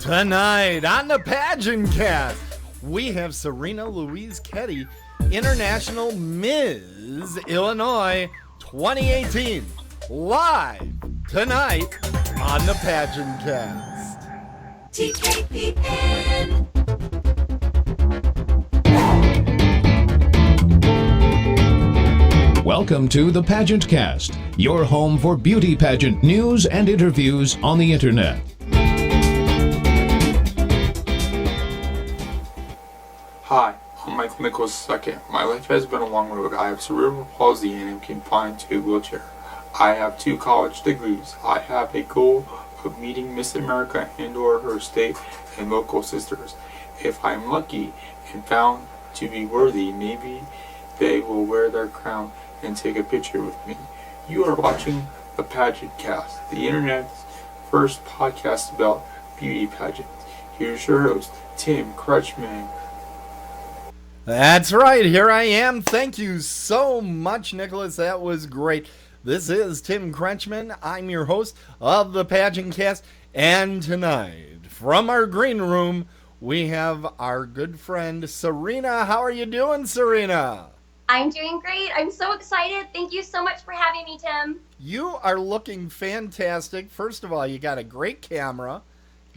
Tonight on the PageantCast, we have Saryna Louise Keddy, International Ms. Illinois 2018, live tonight on the PageantCast. TKPN. Welcome to the PageantCast, your home for beauty pageant news and interviews on the internet. Hi, I'm Michael Nichols II. My life has been a long road. I have cerebral palsy and am confined to a wheelchair. I have 2 college degrees. I have a goal of meeting Miss America and/or her state and local sisters. If I am lucky and found to be worthy, maybe they will wear their crown and take a picture with me. You are watching the PageantCast, the internet's first podcast about beauty pageants. Here's your host, Tim Crutchman. That's right, here I am. Thank you so much, Nicholas. That was great. This is Tim Crutchman. I'm your host of the PageantCast. And tonight, from our green room, we have our good friend, Saryna. How are you doing, Saryna? I'm doing great. I'm so excited. Thank you so much for having me, Tim. You are looking fantastic. First of all, you got a great camera.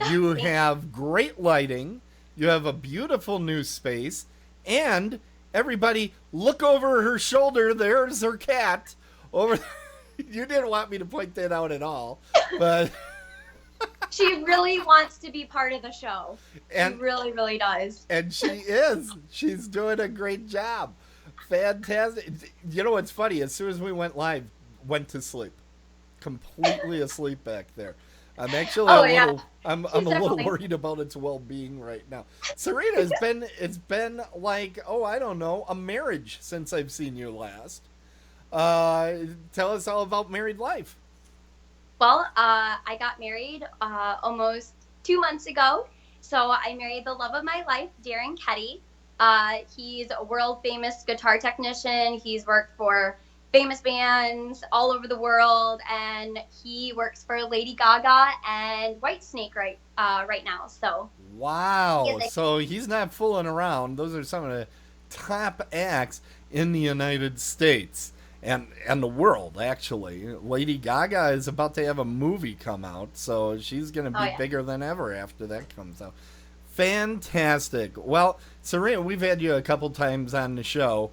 You have great lighting. You have a beautiful new space. And everybody, look over her shoulder. There's her cat. Over. You didn't want me to point that out at all, but she really wants to be part of the show. And, she really, really does. And she is. She's doing a great job. Fantastic. You know what's funny? As soon as we went live, went to sleep. Completely asleep back there. I'm actually I'm a little worried about its well-being right now. Saryna, it's been like, I don't know, a marriage since I've seen you last. Tell us all about married life. Well, I got married almost 2 months ago. So I married the love of my life, Darren Keddy. He's a world-famous guitar technician. He's worked for famous bands all over the world, and he works for Lady Gaga and Whitesnake right now. So wow, so he's not fooling around. Those are some of the top acts in the United States and the world, actually. Lady Gaga is about to have a movie come out, so she's going to be bigger than ever after that comes out. Fantastic. Well, Saryna, we've had you a couple times on the show,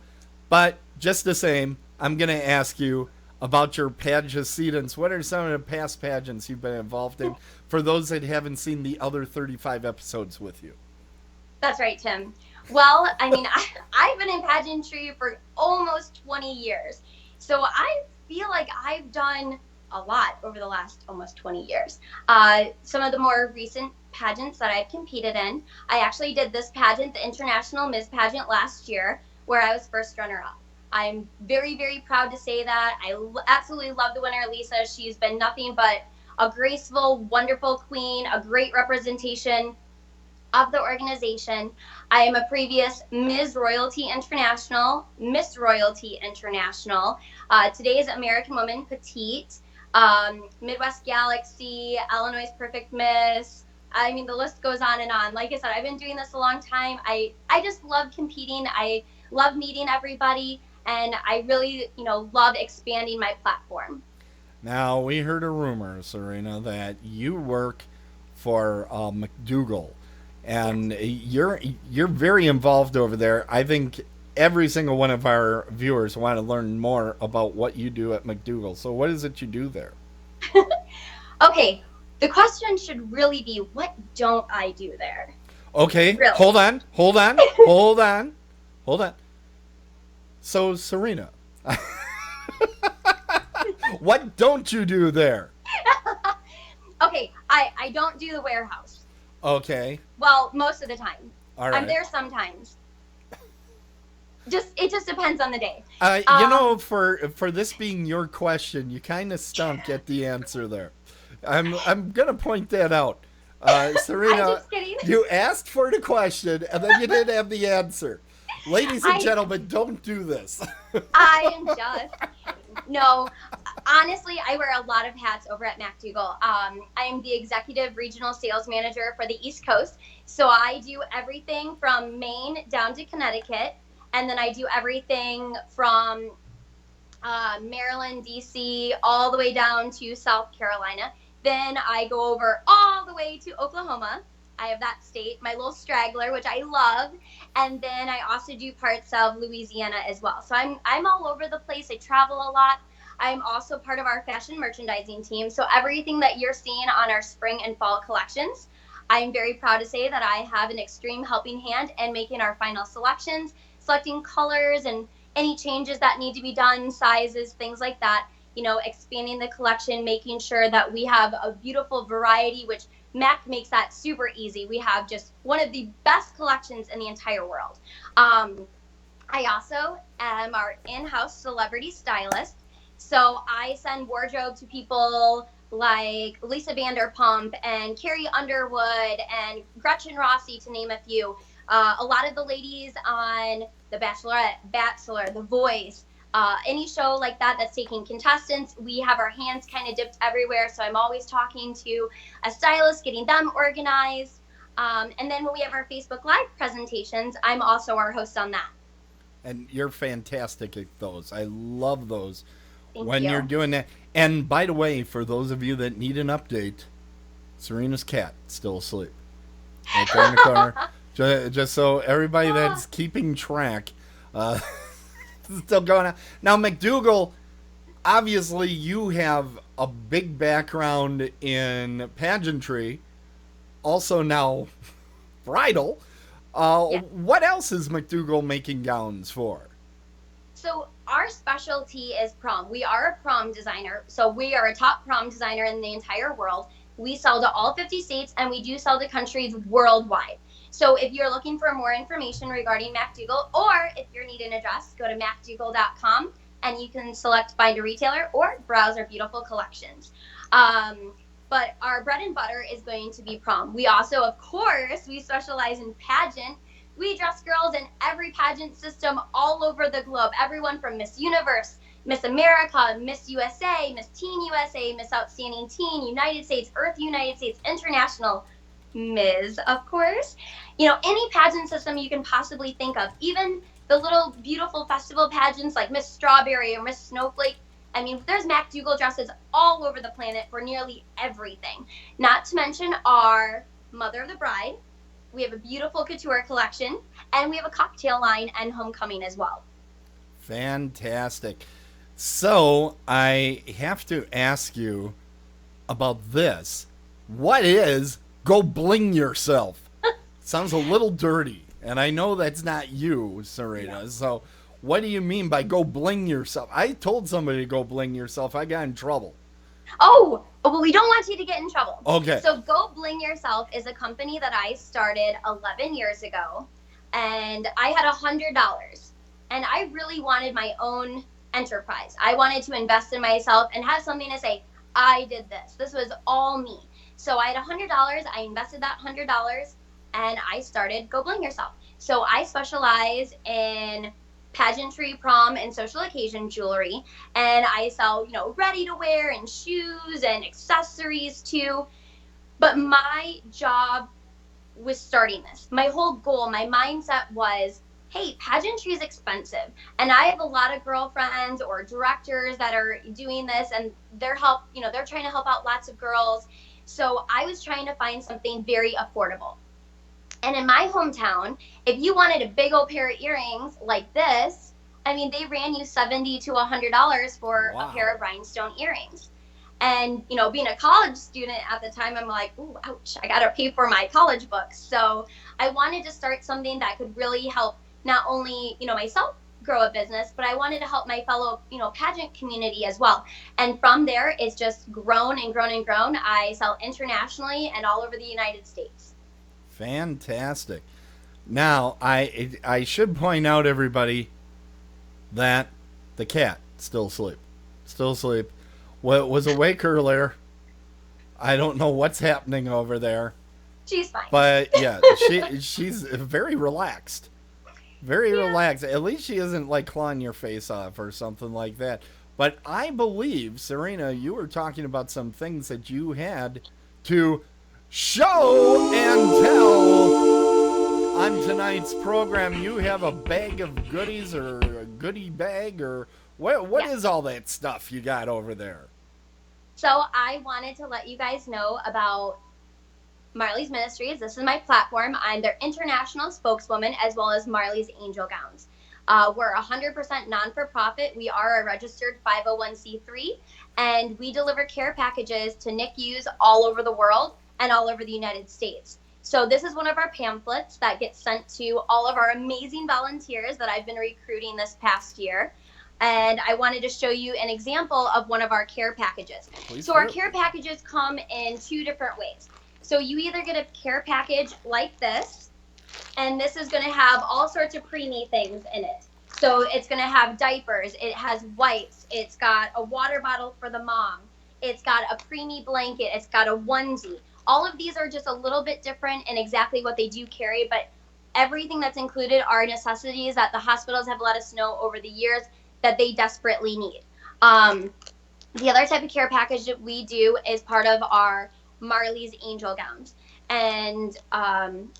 but just the same, I'm going to ask you about your pageantcedents. What are some of the past pageants you've been involved in for those that haven't seen the other 35 episodes with you? That's right, Tim. Well, I mean, I've been in pageantry for almost 20 years. So I feel like I've done a lot over the last almost 20 years. Some of the more recent pageants that I've competed in, I actually did this pageant, the International Ms. Pageant, last year, where I was first runner-up. I'm very, very proud to say that. I absolutely love the winner, Lisa. She's been nothing but a graceful, wonderful queen, a great representation of the organization. I am a previous Ms. Royalty International, Miss Royalty International, today's American Woman Petite, Midwest Galaxy, Illinois Perfect Miss. I mean, the list goes on and on. Like I said, I've been doing this a long time. I just love competing. I love meeting everybody. And I really, love expanding my platform. Now, we heard a rumor, Saryna, that you work for McDougal, and you're very involved over there. I think every single one of our viewers want to learn more about what you do at McDougal. So what is it you do there? Okay, the question should really be, what don't I do there? Okay, really? Hold on. So, Saryna, what don't you do there? Okay, I don't do the warehouse. Okay. Well, most of the time. All right. I'm there sometimes. It just depends on the day. For this being your question, you kind of stunk at the answer there. I'm gonna point that out. Saryna, I'm just kidding. You asked for the question and then you didn't have the answer. Ladies and gentlemen, don't do this. I am just kidding. No, Honestly, I wear a lot of hats over at MacDougall. I'm the executive regional sales manager for the East Coast. So I do everything from Maine down to Connecticut. And then I do everything from Maryland, DC, all the way down to South Carolina. Then I go over all the way to Oklahoma. I have that state, my little straggler, which I love. And then I also do parts of Louisiana as well. So I'm all over the place. I travel a lot. I'm also part of our fashion merchandising team. So everything that you're seeing on our spring and fall collections, I'm very proud to say that I have an extreme helping hand in making our final selections, selecting colors and any changes that need to be done, sizes, things like that, expanding the collection, making sure that we have a beautiful variety, which Mac makes that super easy. We have just one of the best collections in the entire world. I also am our in-house celebrity stylist. So I send wardrobe to people like Lisa Vanderpump and Carrie Underwood and Gretchen Rossi, to name a few. A lot of the ladies on The Bachelorette, Bachelor, The Voice, any show like that that's taking contestants, we have our hands kind of dipped everywhere. So I'm always talking to a stylist, getting them organized. And then when we have our Facebook Live presentations, I'm also our host on that. And you're fantastic at those. I love those. Thank you. You're doing that. And by the way, for those of you that need an update, Saryna's cat still asleep. Right there in the corner. Just so everybody that's keeping track, still going on. Now, MacDougall, obviously you have a big background in pageantry. Also now bridal. Yeah. What else is MacDougall making gowns for? So our specialty is prom. We are a prom designer. So we are a top prom designer in the entire world. We sell to all 50 states and we do sell to countries worldwide. So if you're looking for more information regarding MacDougall, or if you're needing a dress, go to macdougall.com and you can select find a retailer or browse our beautiful collections. But our bread and butter is going to be prom. We also, of course, we specialize in pageant. We dress girls in every pageant system all over the globe. Everyone from Miss Universe, Miss America, Miss USA, Miss Teen USA, Miss Outstanding Teen, United States, Earth United States, International, Ms., of course. Any pageant system you can possibly think of. Even the little beautiful festival pageants like Miss Strawberry or Miss Snowflake. I mean, there's MacDougall dresses all over the planet for nearly everything. Not to mention our Mother of the Bride. We have a beautiful couture collection, and we have a cocktail line and homecoming as well. Fantastic. So I have to ask you about this. What is go bling yourself? Sounds a little dirty, and I know that's not you, Saryna. Yeah. So what do you mean by go bling yourself? I told somebody to go bling yourself. I got in trouble. Oh, well, we don't want you to get in trouble. Okay. So Go Bling Yourself is a company that I started 11 years ago, and I had $100, and I really wanted my own enterprise. I wanted to invest in myself and have something to say, I did this. This was all me. So I had $100. I invested that $100, and I started Go Bling Yourself. So I specialize in pageantry, prom, and social occasion jewelry, and I sell, ready to wear and shoes and accessories too. But my job was starting this. My whole goal, my mindset was, hey, pageantry is expensive, and I have a lot of girlfriends or directors that are doing this, and they're trying to help out lots of girls. So I was trying to find something very affordable. And in my hometown, if you wanted a big old pair of earrings like this, I mean, they ran you $70 to $100 for Wow. a pair of rhinestone earrings. And, being a college student at the time, I'm like, ooh, ouch, I got to pay for my college books. So I wanted to start something that could really help not only, myself grow a business, but I wanted to help my fellow, pageant community as well. And from there, it's just grown and grown and grown. I sell internationally and all over the United States. Fantastic. Now, I should point out, everybody, that the cat still asleep. Still asleep. Was awake earlier. I don't know what's happening over there. She's fine. But yeah, she's very relaxed. Very relaxed. At least she isn't like clawing your face off or something like that. But I believe, Saryna, you were talking about some things that you had to show and tell on tonight's program. You have a bag of goodies or a goodie bag, or what is all that stuff you got over there? So I wanted to let you guys know about Marley's Ministries. This is my platform. I'm their international spokeswoman, as well as Marley's Angel Gowns. We're 100% non-for-profit. We are a registered 501c3, and we deliver care packages to NICUs all over the world and all over the United States. So this is one of our pamphlets that gets sent to all of our amazing volunteers that I've been recruiting this past year. And I wanted to show you an example of one of our care packages. So our care packages come in 2 different ways. So you either get a care package like this, and this is going to have all sorts of preemie things in it. So it's going to have diapers, it has wipes, it's got a water bottle for the mom, it's got a preemie blanket, it's got a onesie. All of these are just a little bit different in exactly what they do carry, but everything that's included are necessities that the hospitals have let us know over the years that they desperately need. The other type of care package that we do is part of our Marley's Angel Gowns. And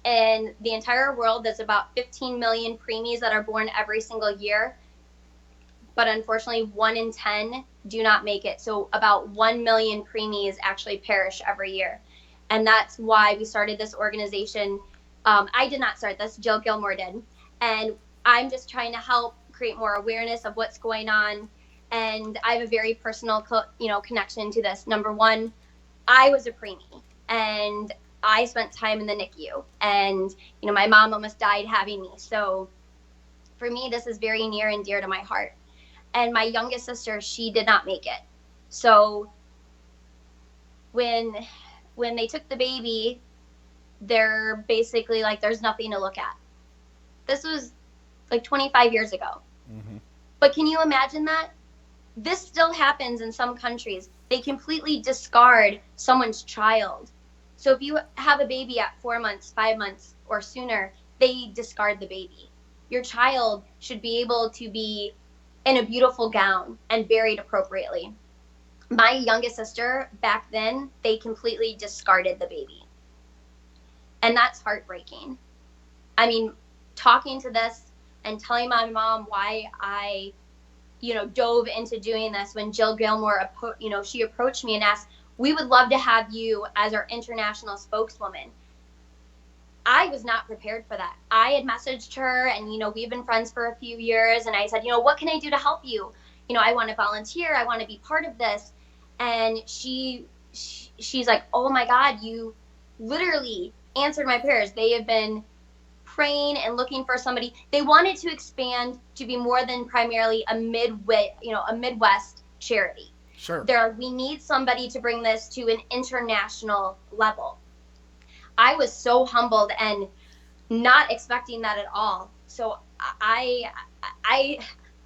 in the entire world, there's about 15 million preemies that are born every single year. But unfortunately, 1 in 10 do not make it. So about 1 million preemies actually perish every year. And that's why we started this organization. I did not start this, Jill Gilmore did. And I'm just trying to help create more awareness of what's going on. And I have a very personal, connection to this. Number one, I was a preemie, and I spent time in the NICU, and my mom almost died having me. So for me, this is very near and dear to my heart. And my youngest sister, she did not make it. So when they took the baby, they're basically like, there's nothing to look at. This was like 25 years ago. Mm-hmm. But can you imagine that? This still happens in some countries. They completely discard someone's child. So if you have a baby at 4 months, 5 months, or sooner, they discard the baby. Your child should be able to be in a beautiful gown and buried appropriately. My youngest sister, back then, they completely discarded the baby. And that's heartbreaking. I mean, talking to this and telling my mom why I, dove into doing this when Jill Gilmore, she approached me and asked, we would love to have you as our international spokeswoman. I was not prepared for that. I had messaged her, and, we've been friends for a few years. And I said, what can I do to help you? I want to volunteer. I want to be part of this. And she's like, oh my God, you literally answered my prayers. They have been praying and looking for somebody. They wanted to expand to be more than primarily a Midwest charity. Sure. We need somebody to bring this to an international level. I was so humbled and not expecting that at all. So I'm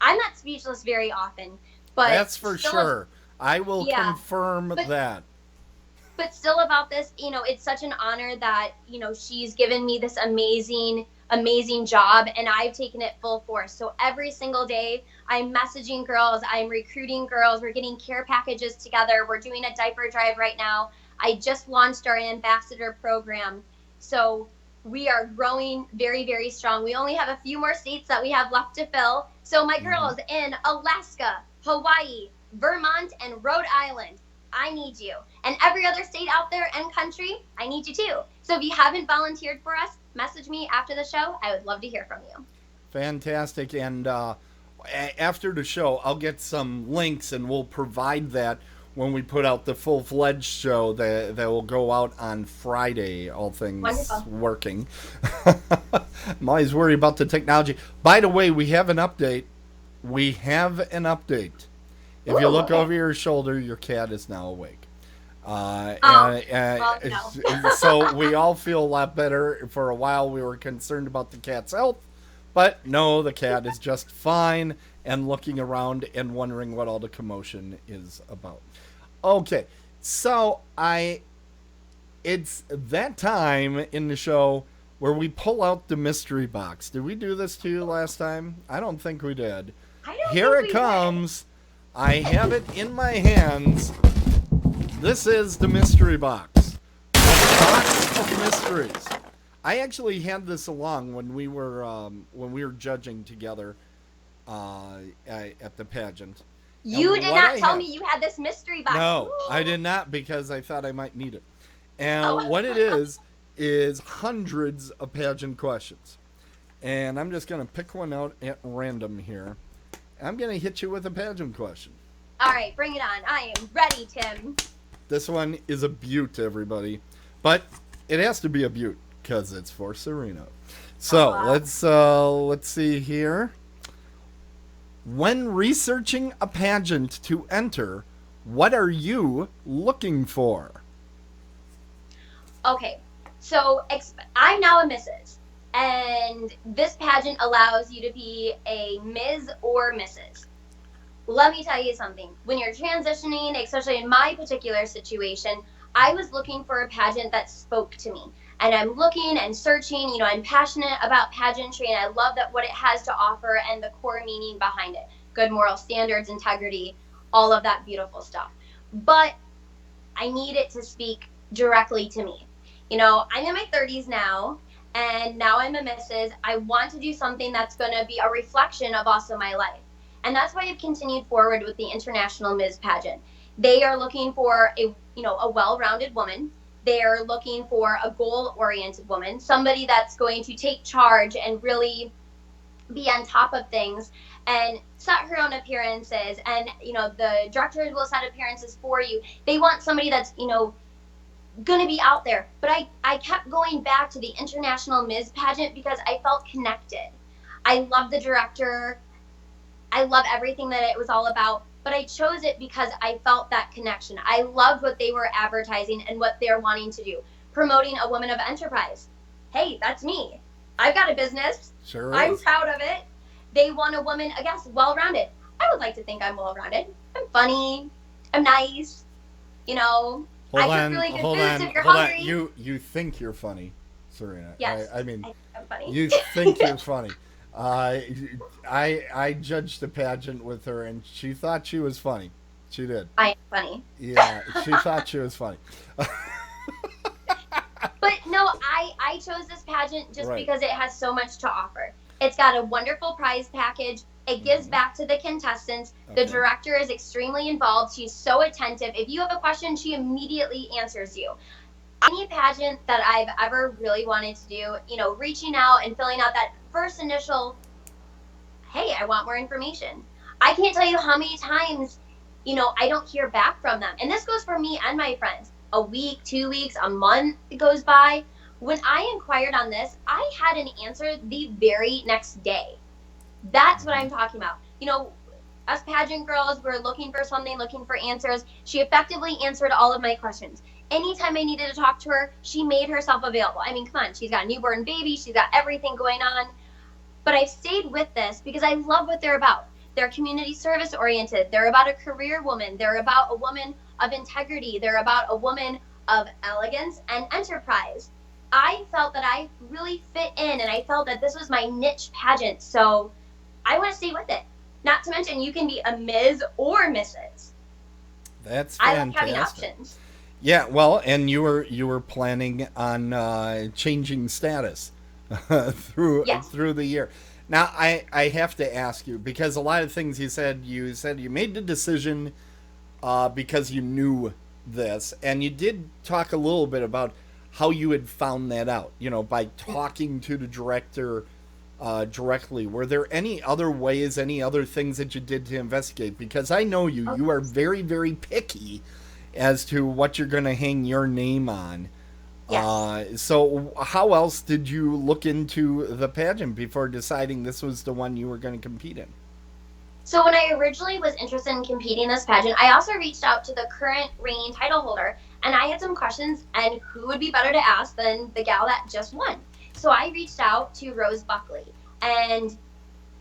not speechless very often, but that's for sure. I will confirm that. But still about this, it's such an honor that, she's given me this amazing job, and I've taken it full force. So every single day I'm messaging girls, I'm recruiting girls, we're getting care packages together. We're doing a diaper drive right now. I just launched our ambassador program. So we are growing very, very strong. We only have a few more states that we have left to fill. So my girls in Alaska, Hawaii, Vermont, and Rhode Island, I need you. And every other state out there and country, I need you too. So if you haven't volunteered for us, message me after the show. I would love to hear from you. Fantastic. And after the show, I'll get some links, and we'll provide that when we put out the full-fledged show that will go out on Friday, all things working. I'm always worried about the technology. By the way, we have an update. If you look over your shoulder, your cat is now awake. So we all feel a lot better. For a while, we were concerned about the cat's health, but no, the cat is just fine and looking around and wondering what all the commotion is about. Okay, so it's that time in the show where we pull out the mystery box. Did we do this to you last time? I don't think we did. Here it comes. I have it in my hands. This is the mystery box. The box of mysteries. I actually had this along when we were judging together at the pageant. You did not tell me you had this mystery box. No, Ooh. I did not, because I thought I might need it. And Oh. what it is hundreds of pageant questions. And I'm just going to pick one out at random here. I'm going to hit you with a pageant question. All right, bring it on. I am ready, Tim. This one is a beaut, everybody. But it has to be a beaut because it's for Saryna. So let's see here. When researching a pageant to enter, what are you looking for? Okay, so I'm now a Mrs. And this pageant allows you to be a Ms. or Mrs. Let me tell you something. When you're transitioning, especially in my particular situation, I was looking for a pageant that spoke to me. And I'm looking and searching, I'm passionate about pageantry, and I love that what it has to offer and the core meaning behind it. Good moral standards, integrity, all of that beautiful stuff. But I need it to speak directly to me. I'm in my 30s now, and now I'm a Mrs. I want to do something that's going to be a reflection of also my life. And that's why I've continued forward with the International Ms. Pageant. They are looking for a well-rounded woman. They're looking for a goal-oriented woman, somebody that's going to take charge and really be on top of things and set her own appearances. And, the directors will set appearances for you. They want somebody that's, going to be out there. But I kept going back to the International Ms. Pageant because I felt connected. I love the director. I love everything that it was all about. But I chose it because I felt that connection. I loved what they were advertising and what they're wanting to do. Promoting a woman of enterprise. Hey, that's me. I've got a business. Sure I'm is. proud of it. They want a woman, I guess, well-rounded. I would like to think I'm well-rounded. I'm funny. I'm nice. Hold I on, cook really good hold foods on, if you're hold hungry. on. You think you're funny, Saryna. Yes. I mean, I'm funny. you think you're funny. I judged the pageant with her, and she thought she was funny. She did. I am funny. Yeah, she thought she was funny. But no, I chose this pageant just Right. because it has so much to offer. It's got a wonderful prize package. It gives back to the contestants. The Okay. director is extremely involved. She's so attentive. If you have a question, she immediately answers you. Any pageant that I've ever really wanted to do, reaching out and filling out that first initial, hey, I want more information. I can't tell you how many times, I don't hear back from them. And this goes for me and my friends. A week, 2 weeks, a month goes by. When I inquired on this, I had an answer the very next day. That's what I'm talking about. Us pageant girls, we're looking for something, looking for answers. She effectively answered all of my questions. Anytime I needed to talk to her, she made herself available. I mean, come on, she's got a newborn baby, she's got everything going on. But I've stayed with this because I love what they're about. They're community service oriented. They're about a career woman. They're about a woman of integrity. They're about a woman of elegance and enterprise. I felt that I really fit in, and I felt that this was my niche pageant. So I want to stay with it. Not to mention, you can be a Ms. or Mrs. That's I fantastic. like having options. Yeah, well, and you were planning on changing status through the year. Now, I have to ask you, because a lot of things you said you made the decision because you knew this, and you did talk a little bit about how you had found that out, by talking to the director directly. Were there any other ways, any other things that you did to investigate? Because I know you are very, very picky as to what you're going to hang your name on. Yes. So how else did you look into the pageant before deciding this was the one you were going to compete in? So when I originally was interested in competing in this pageant, I also reached out to the current reigning title holder, and I had some questions, and who would be better to ask than the gal that just won? So I reached out to Rose Buckley, and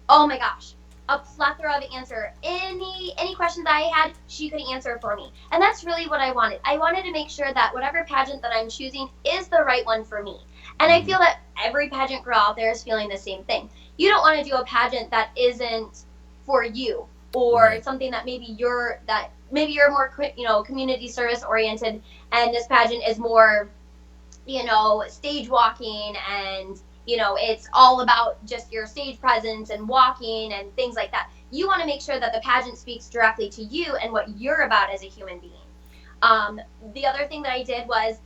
oh my gosh, a plethora of answer. Any questions I had, she could answer for me. And that's really what I wanted. I wanted to make sure that whatever pageant that I'm choosing is the right one for me. And I feel that every pageant girl out there is feeling the same thing. You don't want to do a pageant that isn't for you. or Right. something that maybe you're more, community service oriented, and this pageant is more, stage walking, and it's all about just your stage presence and walking and things like that. You want to make sure that the pageant speaks directly to you and what you're about as a human being. The other thing that I did was,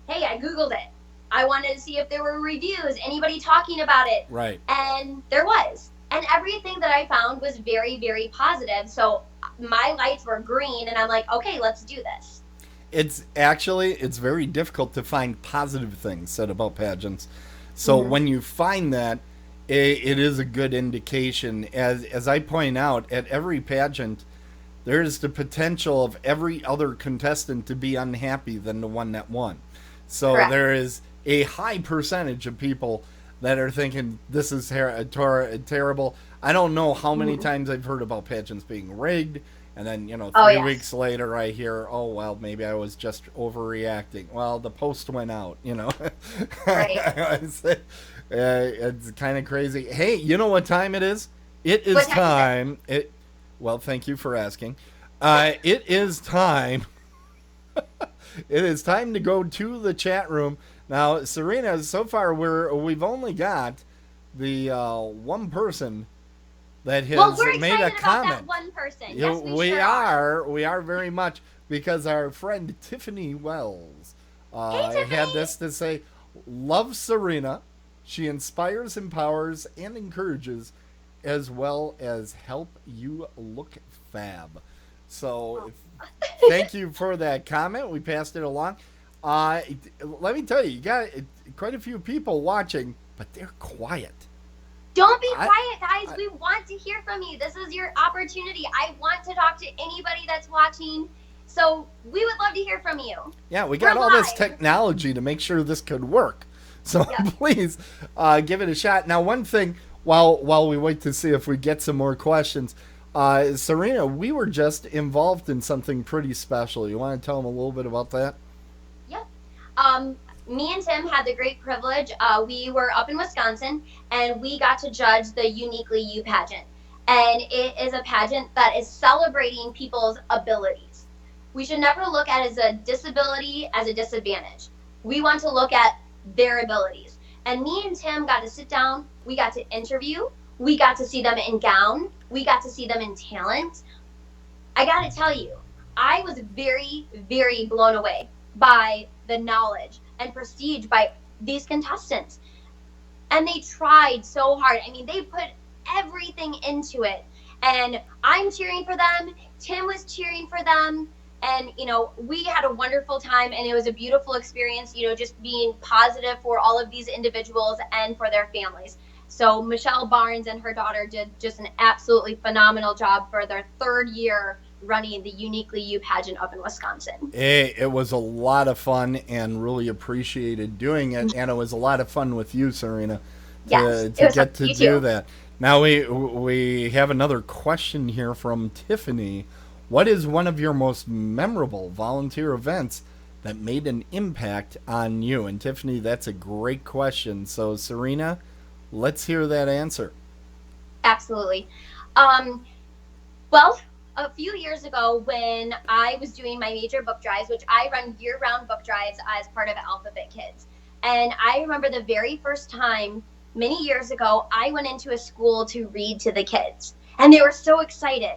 hey, I Googled it. I wanted to see if there were reviews, anybody talking about it. Right. And there was. And everything that I found was very, very positive. So my lights were green, and I'm like, okay, let's do this. It's very difficult to find positive things said about pageants. So when you find that, it is a good indication. As I point out, at every pageant, there's the potential of every other contestant to be unhappy than the one that won. So Correct. there is a high percentage of people that are thinking this is terrible. I don't know how many times I've heard about pageants being rigged, and then 3 weeks later I hear, oh well, maybe I was just overreacting. Well, the post went out. Right. It's kind of crazy. Hey, you know what time it is? It is What time time. Well, thank you for asking. It is time. It is time to go to the chat room. Now, Saryna, so far we've only got the one person that has we're made a excited about comment. that one person. Yes, we sure are. We are very much, because our friend Tiffany Wells had this to say: "Love Saryna. She inspires, empowers, and encourages, as well as help you look fab." So, thank you for that comment. We passed it along. Let me tell you, you got quite a few people watching, but they're quiet. Don't be quiet, guys. We want to hear from you. This is your opportunity. I want to talk to anybody that's watching. So we would love to hear from you. Yeah, we got all this technology to make sure this could work. So please give it a shot. Now, one thing, while we wait to see if we get some more questions, Saryna, we were just involved in something pretty special. You want to tell them a little bit about that? Yep. Me and Tim had the great privilege. We were up in Wisconsin, and we got to judge the Uniquely You pageant. And it is a pageant that is celebrating people's abilities. We should never look at it as a disability as a disadvantage. We want to look at their abilities. And me and Tim got to sit down. We got to interview. We got to see them in gown. We got to see them in talent. I got to tell you, I was very, very blown away by the knowledge and prestige by these contestants. And they tried so hard. I mean, they put everything into it. And I'm cheering for them. Tim was cheering for them. And, we had a wonderful time, and it was a beautiful experience, just being positive for all of these individuals and for their families. So Michelle Barnes and her daughter did just an absolutely phenomenal job for their third year running the Uniquely You pageant up in Wisconsin. It was a lot of fun, and really appreciated doing it. And it was a lot of fun with you, Saryna, to get to do that. Now we have another question here from Tiffany. What is one of your most memorable volunteer events that made an impact on you? And Tiffany, that's a great question. So Saryna, let's hear that answer. Absolutely. Well, a few years ago when I was doing my major book drives, which I run year-round book drives as part of Alphabet Kids. And I remember the very first time, many years ago, I went into a school to read to the kids. And they were so excited.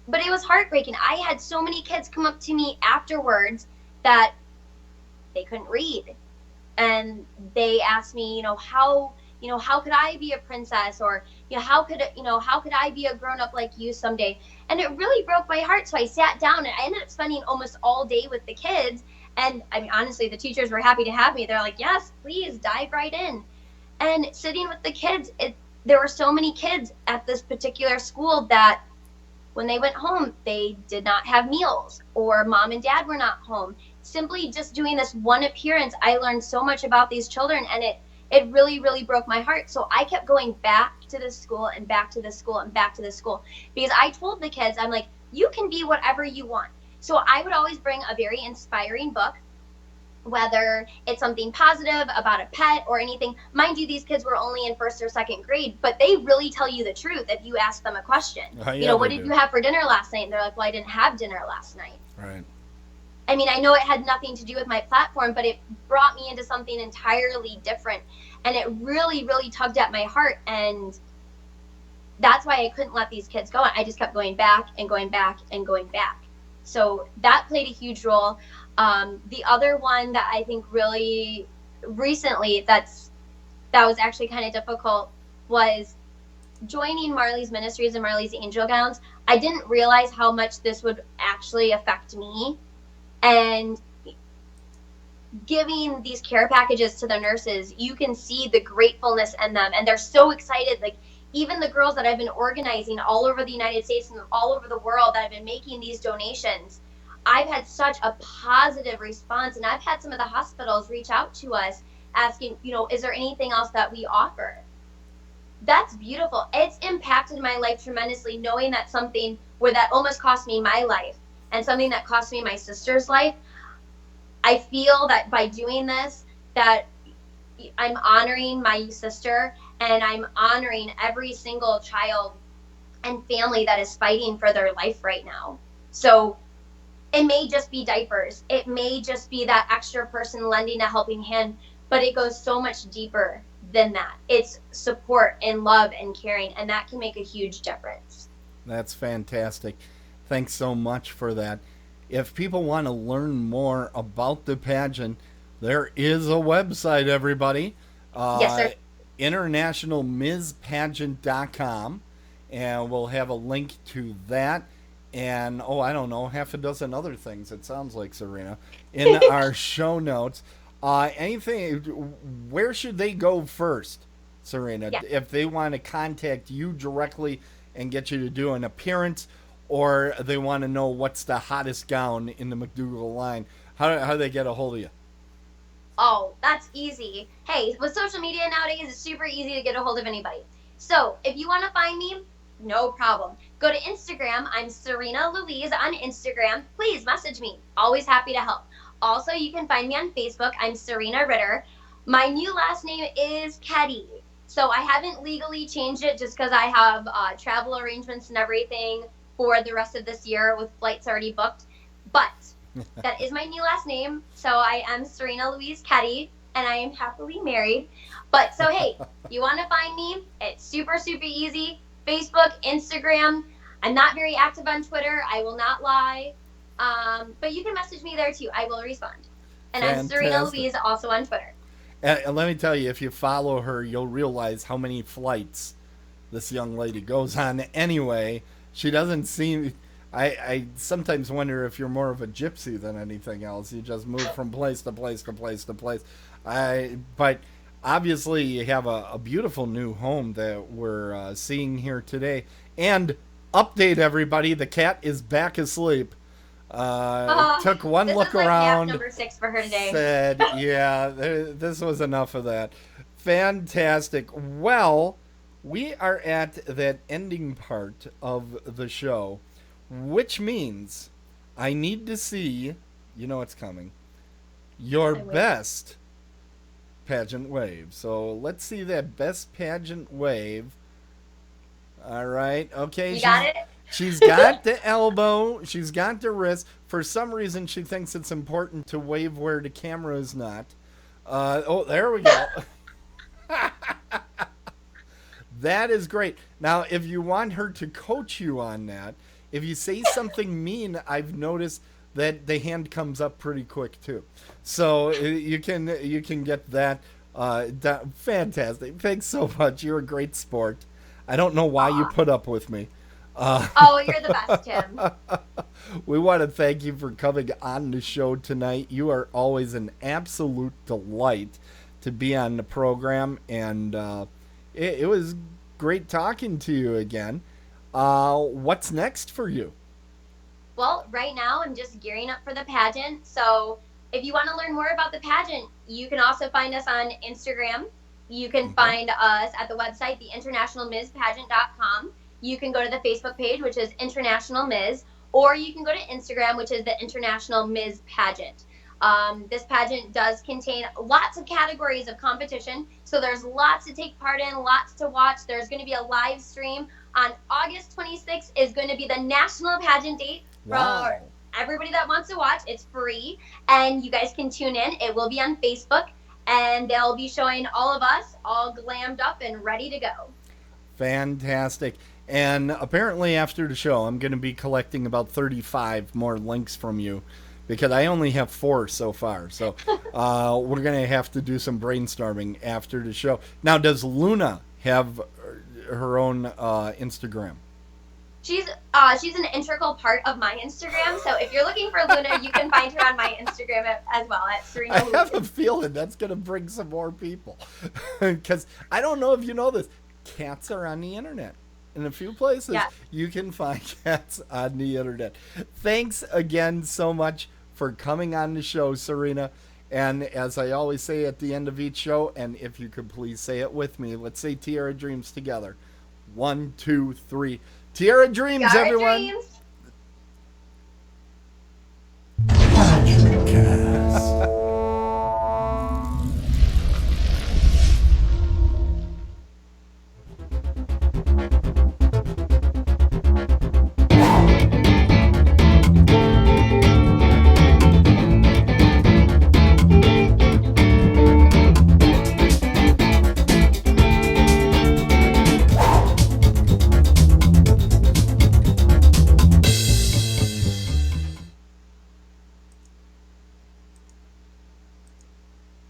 But it was heartbreaking. I had so many kids come up to me afterwards that they couldn't read. And they asked me, how could I be a princess? Or, how could I be a grown up like you someday? And it really broke my heart. So I sat down, and I ended up spending almost all day with the kids. And I mean, honestly, the teachers were happy to have me. They're like, yes, please dive right in. And sitting with the kids, there were so many kids at this particular school that when they went home, they did not have meals, or mom and dad were not home. Simply just doing this one appearance, I learned so much about these children, and it really, really broke my heart. So I kept going back to the school and back to the school and back to the school, because I told the kids, I'm like, you can be whatever you want. So I would always bring a very inspiring book whether it's something positive about a pet or anything. Mind you, these kids were only in first or second grade, but they really tell you the truth if you ask them a question. Yeah, what did you have for dinner last night? And they're like, well, I didn't have dinner last night. Right. I mean, I know it had nothing to do with my platform, but it brought me into something entirely different. And it really, really tugged at my heart. And that's why I couldn't let these kids go. I just kept going back and going back and going back. So that played a huge role. The other one that I think really recently that was actually kind of difficult was joining Marley's Ministries and Marley's Angel Gowns. I didn't realize how much this would actually affect me. And giving these care packages to the nurses, you can see the gratefulness in them. And they're so excited. Like, even the girls that I've been organizing all over the United States and all over the world that have been making these donations, I've had such a positive response. And I've had some of the hospitals reach out to us asking, is there anything else that we offer? That's beautiful. It's impacted my life tremendously, knowing that something where that almost cost me my life and something that cost me my sister's life. I feel that by doing this, that I'm honoring my sister and I'm honoring every single child and family that is fighting for their life right now. So it may just be diapers. It may just be that extra person lending a helping hand, but it goes so much deeper than that. It's support and love and caring, and that can make a huge difference. That's fantastic. Thanks so much for that. If people want to learn more about the pageant, there is a website, everybody. Yes, sir. InternationalMizPageant.com, and we'll have a link to that. And, I don't know, half a dozen other things, it sounds like, Saryna, in our show notes. Where should they go first, Saryna, if they want to contact you directly and get you to do an appearance, or they want to know what's the hottest gown in the McDougal line? How do they get a hold of you? Oh, that's easy. Hey, with social media nowadays, it's super easy to get a hold of anybody. So if you want to find me, no problem. Go to Instagram. I'm Saryna Louise on Instagram. Please message me. Always happy to help. Also, you can find me on Facebook. I'm Saryna Ritter. My new last name is Keddy. So I haven't legally changed it just because I have travel arrangements and everything for the rest of this year with flights already booked. But that is my new last name. So I am Saryna Louise Keddy, and I am happily married. But so, hey, you want to find me? It's super, super easy. Facebook, Instagram. I'm not very active on Twitter. I will not lie. But you can message me there too. I will respond. And Fantastic. I'm Saryna Louise also on Twitter. And let me tell you, if you follow her, you'll realize how many flights this young lady goes on anyway. She doesn't seem... I sometimes wonder if you're more of a gypsy than anything else. You just move from place to place to place to place. But obviously you have a beautiful new home that we're seeing here today. And update everybody, the cat is back asleep. Took one look around. Number 6 for her today. Said, yeah, this was enough of that. Fantastic. Well, we are at that ending part of the show, which means I need to see, it's coming, your best pageant wave. So let's see that best pageant wave. All right. Okay. You got it? She's got the elbow. She's got the wrist. For some reason, she thinks it's important to wave where the camera is not. There we go. That is great. Now, if you want her to coach you on that, if you say something mean, I've noticed that the hand comes up pretty quick too. So you can get that. Fantastic. Thanks so much. You're a great sport. I don't know why you put up with me. You're the best, Tim. We want to thank you for coming on the show tonight. You are always an absolute delight to be on the program, and it was great talking to you again. What's next for you? Well, right now I'm just gearing up for the pageant. So if you want to learn more about the pageant, you can also find us on Instagram. You can find us at the website, theinternationalmizpageant.com. You can go to the Facebook page, which is International Miz, or you can go to Instagram, which is the International Miz Pageant. This pageant does contain lots of categories of competition, so there's lots to take part in, lots to watch. There's going to be a live stream on August 26th. Is going to be the national pageant date for everybody that wants to watch. It's free, and you guys can tune in. It will be on Facebook, and they'll be showing all of us all glammed up and ready to go. Fantastic. And apparently after the show, I'm going to be collecting about 35 more links from you, because I only have 4 so far. So we're going to have to do some brainstorming after the show. Now, does Luna have her own Instagram? She's an integral part of my Instagram. So if you're looking for Luna, you can find her on my Instagram as well at Saryna Louise. I have a feeling that's going to bring some more people. Because I don't know if you know this. Cats are on the internet. In a few places, you can find cats on the internet. Thanks again so much for coming on the show, Saryna. And as I always say at the end of each show, and if you could please say it with me, let's say Tiara Dreams together. 1, 2, 3. Tiara Dreams, Tiara everyone. Dreams.